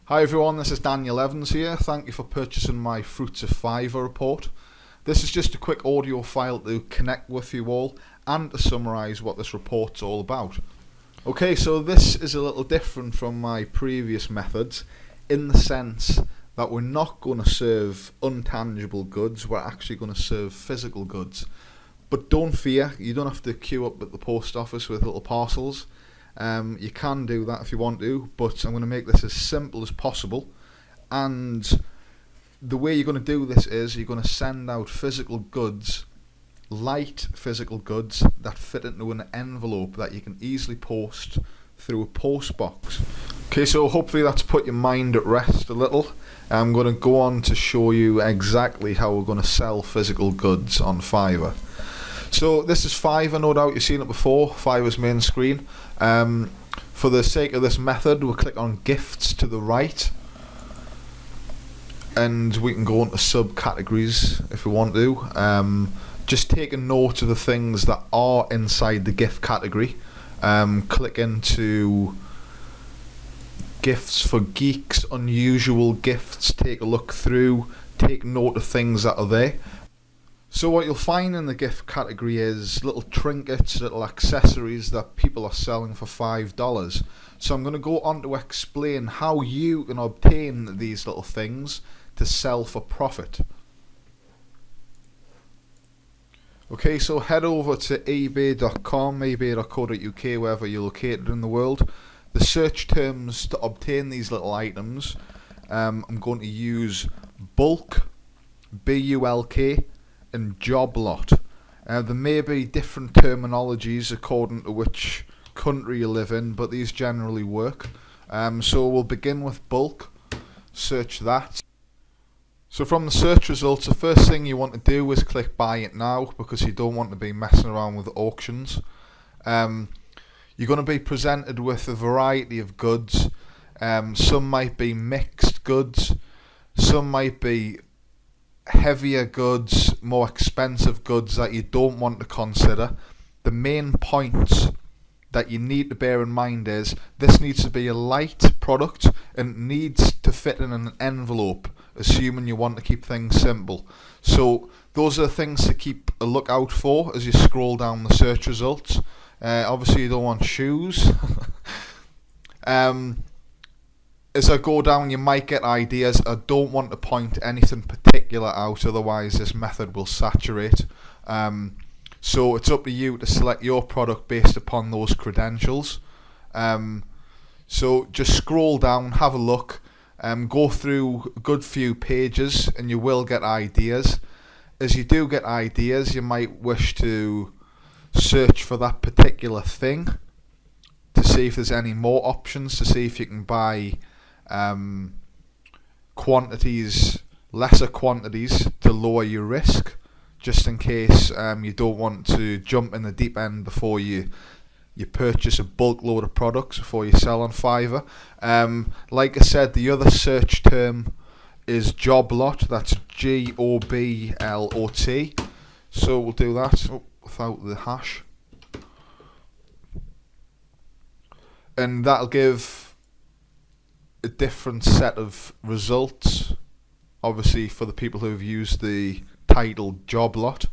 Hi everyone, this is Daniel Evans here. Thank you for purchasing my Fruits of Fiverr report. This is just a quick audio file to connect with you all and to summarise what this report's all about. Okay, so this is a little different from my previous methods in the sense that we're not going to serve untangible goods, we're actually going to serve physical goods. But don't fear, you don't have to queue up at the post office with little parcels. You can do that if you want to, but I'm going to make this as simple as possible. And the way you're going to do this is you're going to send out physical goods, light physical goods that fit into an envelope that you can easily post through a post box. Okay, so hopefully that's put your mind at rest a little. I'm going to go on to show you exactly how we're going to sell physical goods on Fiverr. So this is Fiverr, no doubt you've seen it before, Fiverr's main screen. For the sake of this method, we'll click on gifts to the right, and we can go into subcategories if we want to. Just take a note of the things that are inside the gift category. Click into gifts for geeks, unusual gifts, take a look through, take note of things that are there. So what you'll find in the gift category is little trinkets, little accessories that people are selling for $5. So I'm going to go on to explain how you can obtain these little things to sell for profit. Okay, so head over to ebay.com, ebay.co.uk, wherever you're located in the world. The search terms to obtain these little items, I'm going to use bulk, B-U-L-K, and job lot. There may be different terminologies according to which country you live in, but these generally work. So we'll begin with bulk, search that. So from the search results, the first thing you want to do is click buy it now, because you don't want to be messing around with auctions. You're going to be presented with a variety of goods. Some might be mixed goods, some might be heavier goods, more expensive goods that you don't want to consider. The main points that you need to bear in mind is this needs to be a light product and needs to fit in an envelope, assuming you want to keep things simple. So those are the things to keep a lookout for as you scroll down the search results. Obviously you don't want shoes. As I go down, you might get ideas. I don't want to point anything particular out, otherwise this method will saturate. So it's up to you to select your product based upon those credentials. So just scroll down, have a look, go through a good few pages and you will get ideas. As you do get ideas, you might wish to search for that particular thing to see if there's any more options, to see if you can buy quantities, lesser quantities, to lower your risk, just in case you don't want to jump in the deep end before you purchase a bulk load of products before you sell on Fiverr. Like I said, the other search term is job lot. That's G-O-B-L-O-T. So we'll do that without the hash, and that'll give a different set of results, obviously for the people who have used the title job lot.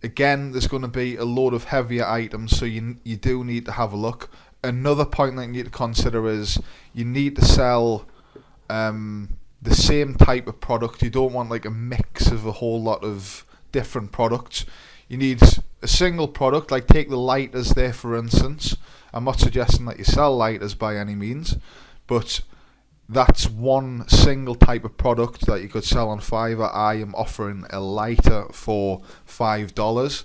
Again, there's going to be a load of heavier items, so you do need to have a look. Another point that you need to consider is you need to sell the same type of product. You don't want like a mix of a whole lot of different products. You need a single product, like take the lighters there for instance. I'm not suggesting that you sell lighters by any means, but that's one single type of product that you could sell on Fiverr. I am offering a lighter for $5.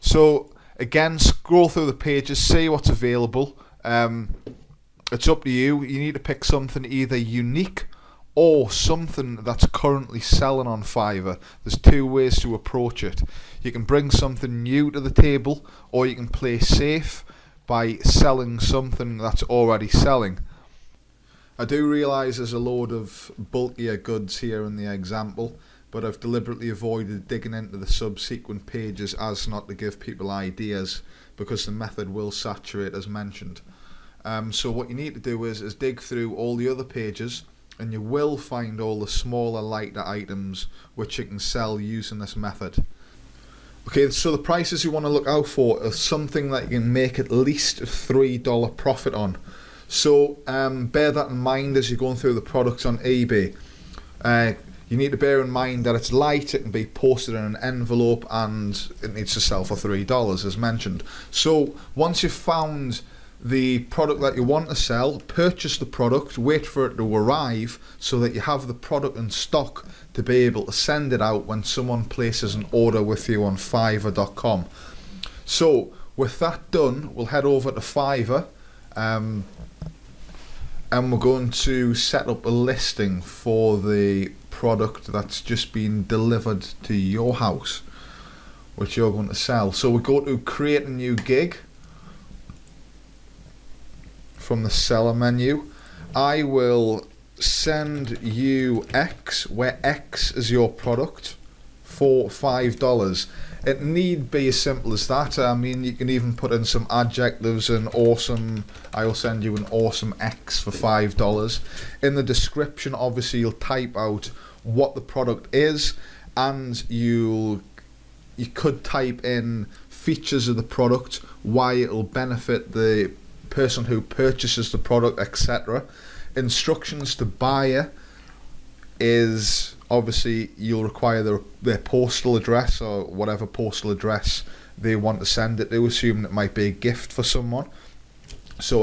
So again, scroll through the pages, see what's available. It's up to you. You need to pick something either unique or something that's currently selling on Fiverr. There's two ways to approach it. You can bring something new to the table, or you can play safe by selling something that's already selling. I do realise there's a load of bulkier goods here in the example, but I've deliberately avoided digging into the subsequent pages as not to give people ideas, because the method will saturate as mentioned. So what you need to do is dig through all the other pages, and you will find all the smaller, lighter items which you can sell using this method. Okay, so the prices you want to look out for are something that you can make at least a $3 profit on. So bear that in mind as you're going through the products on eBay. You need to bear in mind that it's light, it can be posted in an envelope, and it needs to sell for $3 as mentioned. So once you've found the product that you want to sell, purchase the product, wait for it to arrive so that you have the product in stock to be able to send it out when someone places an order with you on Fiverr.com. So with that done, we'll head over to Fiverr, and we're going to set up a listing for the product that's just been delivered to your house, which you're going to sell. So we go to create a new gig from the seller menu. I will send you X, where X is your product, for $5. It need be as simple as that. I mean, you can even put in some adjectives and awesome. I will send you an awesome X for $5. In the description, obviously, you'll type out what the product is, and you could type in features of the product, why it'll benefit the person who purchases the product, etc. Instructions to buyer is obviously you'll require their postal address or whatever postal address they want to send it to, assuming it might be a gift for someone. So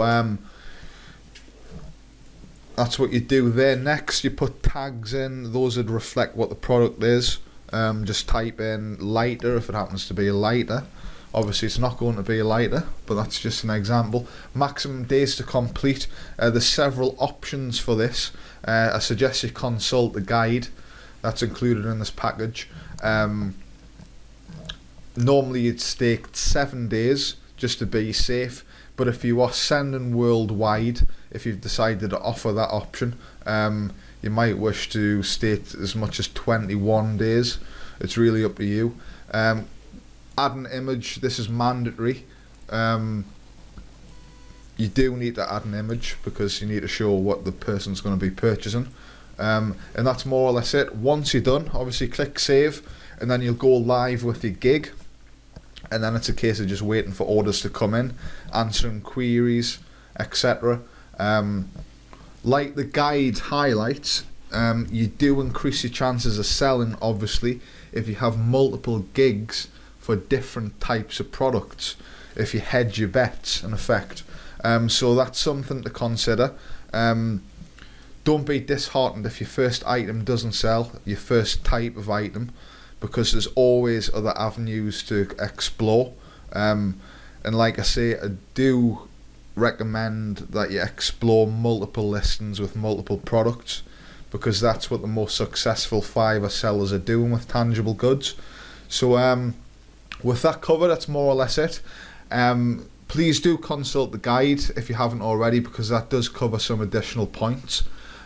that's what you do there. Next, you put tags in. Those would reflect what the product is. Just type in lighter if it happens to be a lighter. Obviously it's not going to be a lighter, but that's just an example. Maximum days to complete. There's several options for this. I suggest you consult the guide that's included in this package. Normally it's staked 7 days just to be safe, but if you are sending worldwide, if you've decided to offer that option, you might wish to state as much as 21 days. It's really up to you. Add an image. This is mandatory. You do need to add an image because you need to show what the person's going to be purchasing. And that's more or less it. Once you're done, obviously click save, and then you'll go live with your gig, and then it's a case of just waiting for orders to come in, answering queries, etc. Like the guide highlights, you do increase your chances of selling, obviously, if you have multiple gigs for different types of products, if you hedge your bets in effect. So that's something to consider. Don't be disheartened if your first item doesn't sell, your first type of item, because there's always other avenues to explore. And like I say, I do recommend that you explore multiple listings with multiple products, because that's what the most successful Fiverr sellers are doing with tangible goods. So with that covered, that's more or less it. Please do consult the guide if you haven't already, because that does cover some additional points.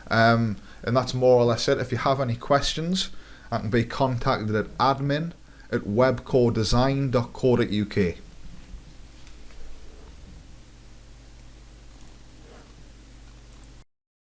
And that's more or less it. If you have any questions, I can be contacted at admin@webcoredesign.co.uk.